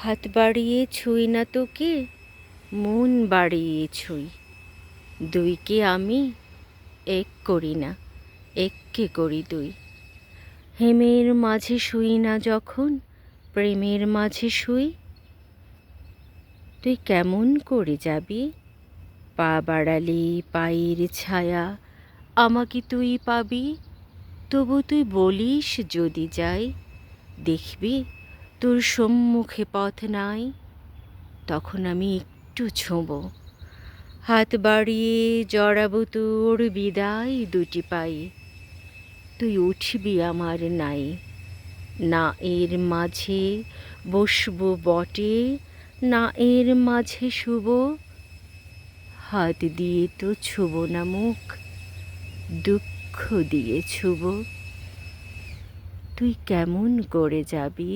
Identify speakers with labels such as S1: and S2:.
S1: হাত বাড়িয়ে ছুঁই না তোকে, মন বাড়িয়ে ছুঁই। দুইকে আমি এক করি না, এককে করি দুই। হেমের মাঝে শুই না যখন, প্রেমের মাঝে শুই। তুই কেমন করে যাবি? পা বাড়ালি পায়ের ছায়া, আমাকে তুই পাবি। তবু তুই বলিস যদি যাই, দেখবি তোর সম্মুখে পথ নাই। তখন আমি একটু ছোঁবো, হাত বাড়িয়ে জড়াবো তোর বিদায় দুটি পাই। তুই উঠবি আমার নাই, না এর মাঝে বসবো বটে, না এর মাঝে শুব। হাত দিয়ে তো ছুব না মুখ, দুঃখ দিয়ে ছুব। তুই কেমন করে যাবি?